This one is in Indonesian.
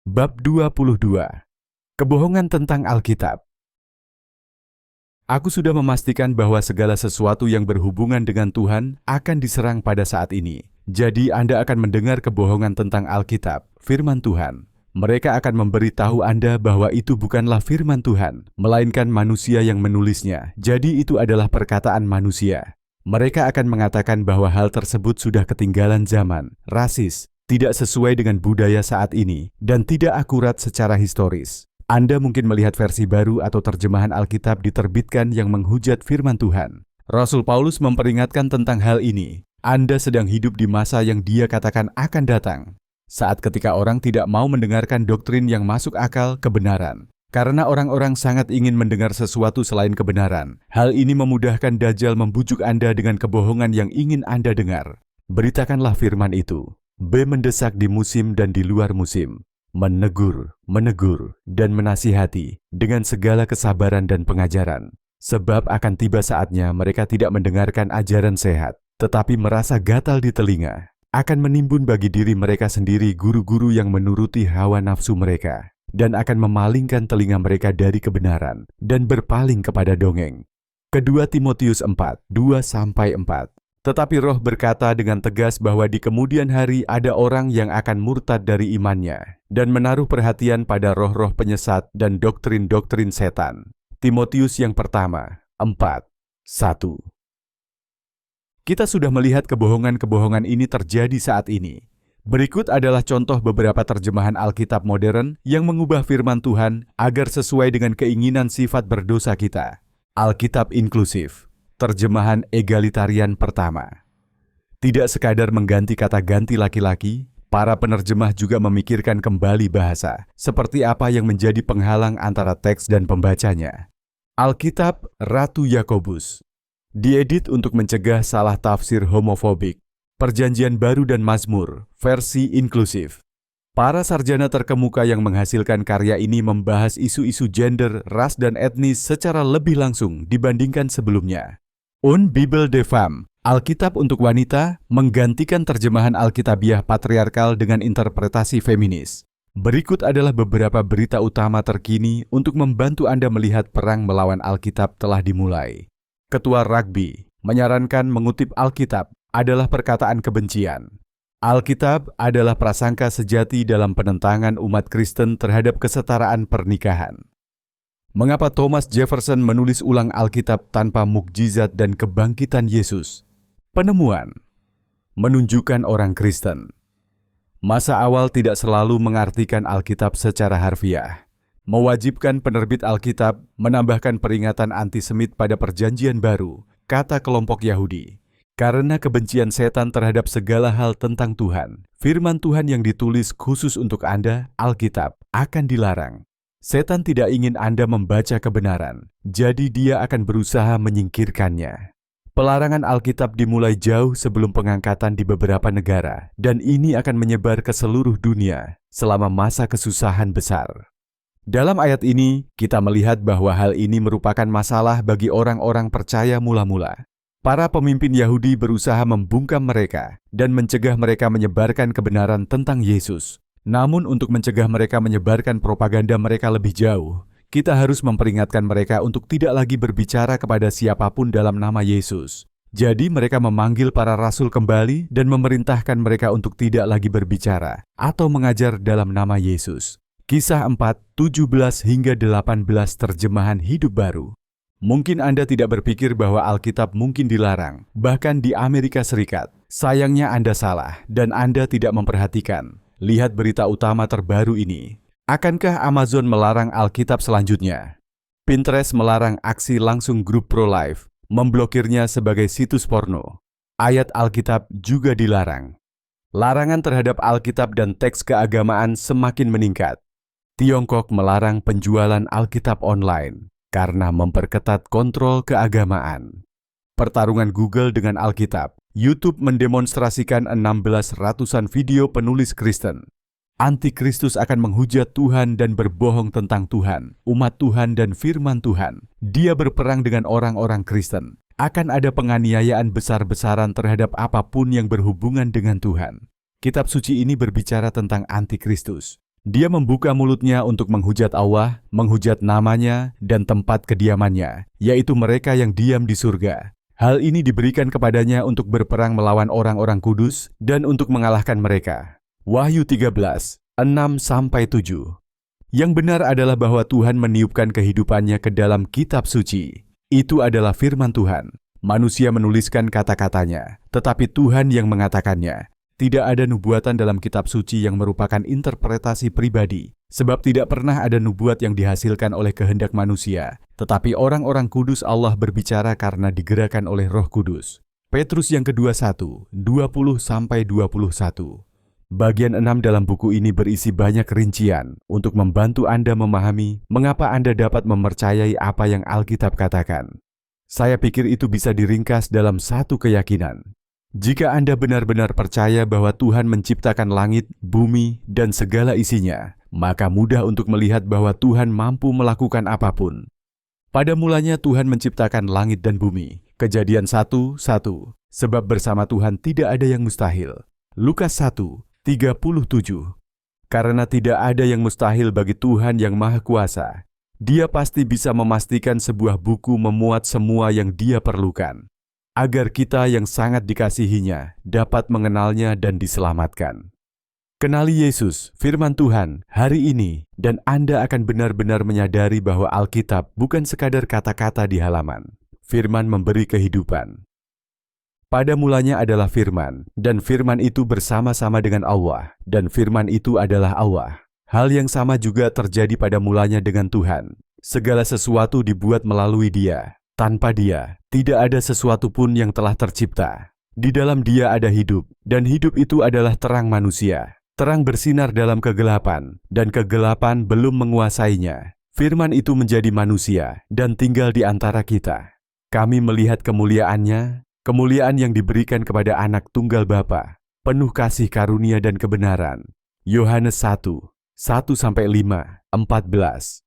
Bab 22. Kebohongan tentang Alkitab. Aku sudah memastikan bahwa segala sesuatu yang berhubungan dengan Tuhan akan diserang pada saat ini. Jadi Anda akan mendengar kebohongan tentang Alkitab, firman Tuhan. Mereka akan memberitahu Anda bahwa itu bukanlah firman Tuhan, melainkan manusia yang menulisnya. Jadi itu adalah perkataan manusia. Mereka akan mengatakan bahwa hal tersebut sudah ketinggalan zaman, rasis, tidak sesuai dengan budaya saat ini, dan tidak akurat secara historis. Anda mungkin melihat versi baru atau terjemahan Alkitab diterbitkan yang menghujat firman Tuhan. Rasul Paulus memperingatkan tentang hal ini. Anda sedang hidup di masa yang dia katakan akan datang. Saat ketika orang tidak mau mendengarkan doktrin yang masuk akal kebenaran. Karena orang-orang sangat ingin mendengar sesuatu selain kebenaran. Hal ini memudahkan Dajjal membujuk Anda dengan kebohongan yang ingin Anda dengar. Beritakanlah firman itu. B. Mendesak di musim dan di luar musim, menegur, dan menasihati dengan segala kesabaran dan pengajaran. Sebab akan tiba saatnya mereka tidak mendengarkan ajaran sehat, tetapi merasa gatal di telinga. Akan menimbun bagi diri mereka sendiri guru-guru yang menuruti hawa nafsu mereka, dan akan memalingkan telinga mereka dari kebenaran, dan berpaling kepada dongeng. Kedua Timotius 4, 2-4. Tetapi Roh berkata dengan tegas bahwa di kemudian hari ada orang yang akan murtad dari imannya dan menaruh perhatian pada roh-roh penyesat dan doktrin-doktrin setan. Timotius yang pertama, 4:1. Kita sudah melihat kebohongan-kebohongan ini terjadi saat ini. Berikut adalah contoh beberapa terjemahan Alkitab modern yang mengubah firman Tuhan agar sesuai dengan keinginan sifat berdosa kita. Alkitab inklusif. Terjemahan egalitarian pertama. Tidak sekadar mengganti kata ganti laki-laki, para penerjemah juga memikirkan kembali bahasa, seperti apa yang menjadi penghalang antara teks dan pembacanya. Alkitab Ratu Yakobus. Diedit untuk mencegah salah tafsir homofobik. Perjanjian Baru dan Mazmur, versi inklusif. Para sarjana terkemuka yang menghasilkan karya ini membahas isu-isu gender, ras, dan etnis secara lebih langsung dibandingkan sebelumnya. Une Bible de Femme, Alkitab untuk wanita, menggantikan terjemahan Alkitabiah patriarkal dengan interpretasi feminis. Berikut adalah beberapa berita utama terkini untuk membantu Anda melihat perang melawan Alkitab telah dimulai. Ketua Rugby menyarankan mengutip Alkitab adalah perkataan kebencian. Alkitab adalah prasangka sejati dalam penentangan umat Kristen terhadap kesetaraan pernikahan. Mengapa Thomas Jefferson menulis ulang Alkitab tanpa mukjizat dan kebangkitan Yesus? Penemuan menunjukkan orang Kristen. Masa awal tidak selalu mengartikan Alkitab secara harfiah. Mewajibkan penerbit Alkitab menambahkan peringatan antisemit pada Perjanjian Baru, kata kelompok Yahudi. Karena kebencian setan terhadap segala hal tentang Tuhan, firman Tuhan yang ditulis khusus untuk Anda, Alkitab, akan dilarang. Setan tidak ingin Anda membaca kebenaran, jadi dia akan berusaha menyingkirkannya. Pelarangan Alkitab dimulai jauh sebelum pengangkatan di beberapa negara, dan ini akan menyebar ke seluruh dunia selama masa kesusahan besar. Dalam ayat ini, kita melihat bahwa hal ini merupakan masalah bagi orang-orang percaya mula-mula. Para pemimpin Yahudi berusaha membungkam mereka dan mencegah mereka menyebarkan kebenaran tentang Yesus. Namun untuk mencegah mereka menyebarkan propaganda mereka lebih jauh, kita harus memperingatkan mereka untuk tidak lagi berbicara kepada siapapun dalam nama Yesus. Jadi mereka memanggil para rasul kembali dan memerintahkan mereka untuk tidak lagi berbicara atau mengajar dalam nama Yesus. Kisah 4:17-18 terjemahan Hidup Baru. Mungkin Anda tidak berpikir bahwa Alkitab mungkin dilarang, bahkan di Amerika Serikat. Sayangnya Anda salah dan Anda tidak memperhatikan. Lihat berita utama terbaru ini. Akankah Amazon melarang Alkitab selanjutnya? Pinterest melarang aksi langsung grup pro-life, memblokirnya sebagai situs porno. Ayat Alkitab juga dilarang. Larangan terhadap Alkitab dan teks keagamaan semakin meningkat. Tiongkok melarang penjualan Alkitab online karena memperketat kontrol keagamaan. Pertarungan Google dengan Alkitab. YouTube mendemonstrasikan 16 ratusan video penulis Kristen. Antikristus akan menghujat Tuhan dan berbohong tentang Tuhan, umat Tuhan dan firman Tuhan. Dia berperang dengan orang-orang Kristen. Akan ada penganiayaan besar-besaran terhadap apapun yang berhubungan dengan Tuhan. Kitab suci ini berbicara tentang antikristus. Dia membuka mulutnya untuk menghujat Allah, menghujat namanya, dan tempat kediamannya, yaitu mereka yang diam di surga. Hal ini diberikan kepadanya untuk berperang melawan orang-orang kudus dan untuk mengalahkan mereka. Wahyu 13, 6-7. Yang benar adalah bahwa Tuhan meniupkan kehidupannya ke dalam kitab suci. Itu adalah firman Tuhan. Manusia menuliskan kata-katanya, tetapi Tuhan yang mengatakannya. Tidak ada nubuatan dalam kitab suci yang merupakan interpretasi pribadi, sebab tidak pernah ada nubuat yang dihasilkan oleh kehendak manusia, tetapi orang-orang kudus Allah berbicara karena digerakkan oleh Roh Kudus. Petrus yang kedua 1, 20-21. Bagian 6 dalam buku ini berisi banyak rincian untuk membantu Anda memahami mengapa Anda dapat mempercayai apa yang Alkitab katakan. Saya pikir itu bisa diringkas dalam satu keyakinan. Jika Anda benar-benar percaya bahwa Tuhan menciptakan langit, bumi, dan segala isinya, maka mudah untuk melihat bahwa Tuhan mampu melakukan apapun. Pada mulanya Tuhan menciptakan langit dan bumi. Kejadian 1:1. Sebab bersama Tuhan tidak ada yang mustahil. Lukas 1:37. Karena tidak ada yang mustahil bagi Tuhan yang Maha Kuasa. Dia pasti bisa memastikan sebuah buku memuat semua yang Dia perlukan, agar kita yang sangat dikasihinya dapat mengenalnya dan diselamatkan. Kenali Yesus, firman Tuhan, hari ini, dan Anda akan benar-benar menyadari bahwa Alkitab bukan sekadar kata-kata di halaman. Firman memberi kehidupan. Pada mulanya adalah firman, dan firman itu bersama-sama dengan Allah, dan firman itu adalah Allah. Hal yang sama juga terjadi pada mulanya dengan Tuhan. Segala sesuatu dibuat melalui Dia. Tanpa Dia, tidak ada sesuatu pun yang telah tercipta. Di dalam Dia ada hidup, dan hidup itu adalah terang manusia. Terang bersinar dalam kegelapan, dan kegelapan belum menguasainya. Firman itu menjadi manusia, dan tinggal di antara kita. Kami melihat kemuliaannya, kemuliaan yang diberikan kepada Anak Tunggal Bapa, penuh kasih karunia dan kebenaran. Yohanes 1:1-5, 14.